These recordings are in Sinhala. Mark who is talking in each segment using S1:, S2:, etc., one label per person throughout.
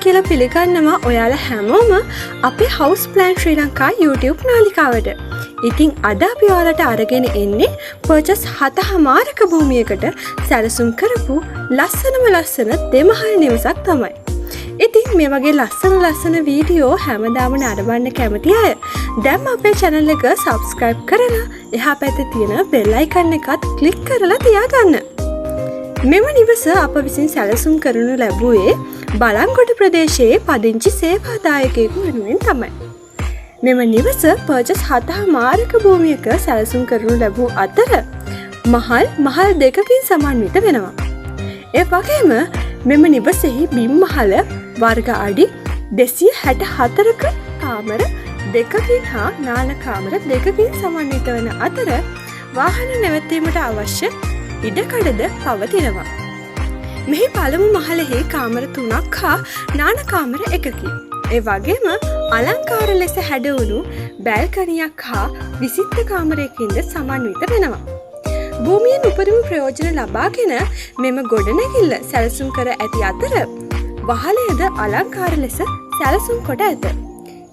S1: කියලා පිළිගන්නවා ඔයාලා හැමෝම අපේ HOUSEPLAN ශ්‍රී ලංකා YouTube නාලිකාවට. ඉතින් අද අපි ඔයාලට අරගෙන එන්නේ පර්චස් 7මාරක භූමියකට සැලසුම් කරපු ලස්සන දෙමහල් නිවසක් තමයි. ඉතින් මේ වගේ ලස්සන වීඩියෝ හැමදාම නරඹන්න කැමති අය දැන් අපේ channel එක subscribe කරලා එහා පැත්තේ තියෙන bell icon එකත් click කරලා තියාගන්න. මෙම නිවස අප විසින් සැලසුම් කරනු ලැබුවේ බලංගොඩ ප්‍රදේශයේ පදිංචි සේවාදායකයෙකු වෙනුවෙන් තමයි. මෙම නිවස පර්චස් 7මාරක භූමියක සැලසුම් කරනු ලැබූ අතර මහල් දෙකකින් සමන්විත වෙනවා. ඒ වගේම මෙම නිවසෙහි බිම් මහල වර්ග අඩි 264ක කාමර දෙකකින් හා නාල කාමර දෙකකින් සමන්විත වන අතර වාහන නැවතීමට අවශ්‍ය ඉඩකඩද පවතිනවා. මෙහි පළමු මහලෙහි කාමර 3ක් හා නාන කාමර 1කි. ඒ වගේම අලංකාර ලෙස හැඩවුණු බැල්කනියක් හා විසිත්ත කාමරයකින්ද සමන්විත වෙනවා. භූමියෙන් උපරිම ප්‍රයෝජන ලබාගෙන මෙම ගොඩනැගිල්ල සැලසුම් කර ඇති අතර වහලයද අලංකාර ලෙස සැලසුම් කොට ඇත.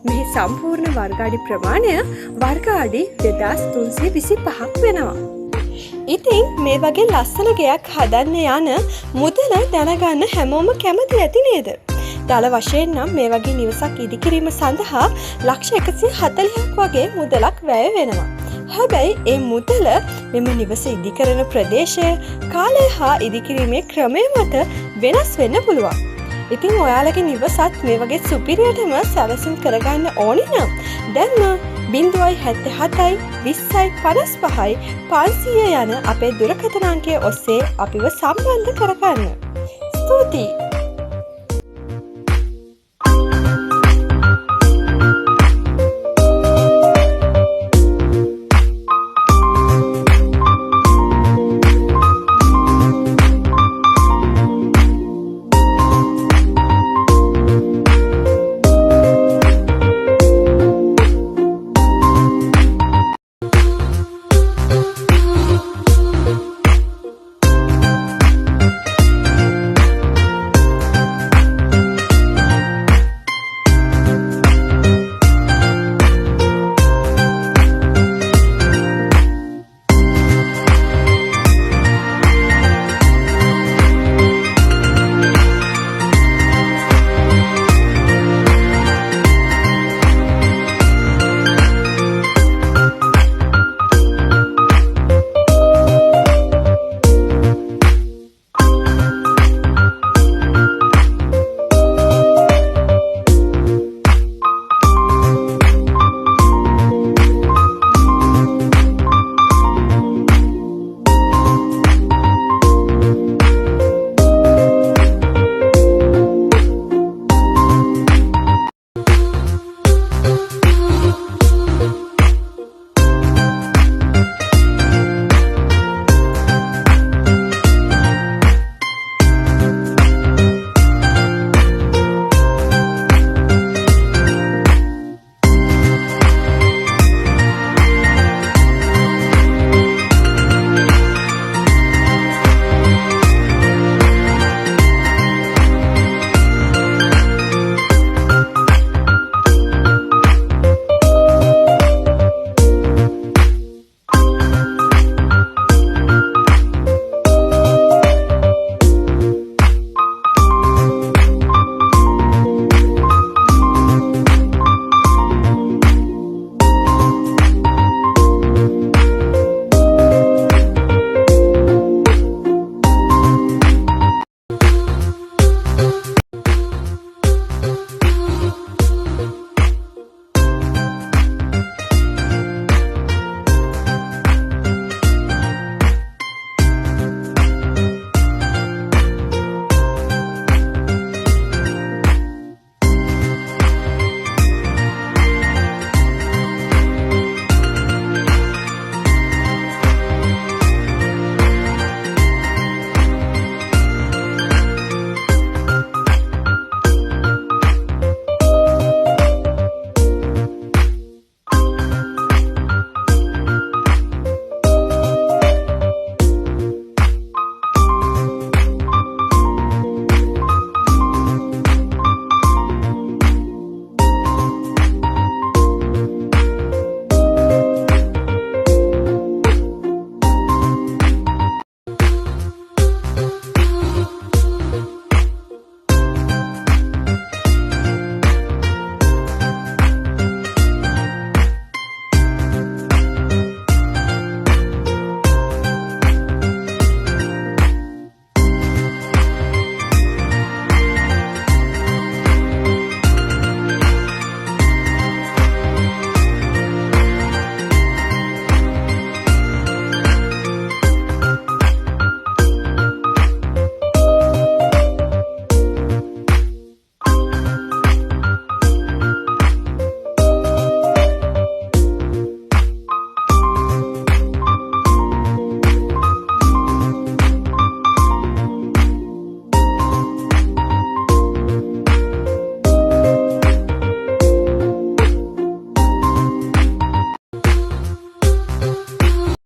S1: මෙහි සම්පූර්ණ වර්ග අඩි ප්‍රමාණය වර්ග අඩි 2325ක් වෙනවා. ඉතින් මේ වගේ ලස්සන ගෙයක් හදන්න යන මුදල දැනගන්න හැමෝම කැමති ඇති නේද? දල වශයෙන් නම් මේ වගේ නිවසක් ඉදිකිරීම සඳහා ලක්ෂ 140ක් වගේ මුදලක් වැය වෙනවා. හැබැයි ඒ මුදල මෙම නිවස ඉදිකරන ප්‍රදේශය, කාලය හා ඉදිකිරීමේ ක්‍රමය මත වෙනස් වෙන්න පුළුවන්. ඉතින් ඔයාලගේ නිවසත් මේ වගේ සුපිරියටම සැලසුම් කරගන්න ඕනි නම් දැන්ම 077 20 55 500 යන අපේ දුරකථන අංකය ඔස්සේ අපිව සම්බන්ධ කරගන්න. ස්තුතියි.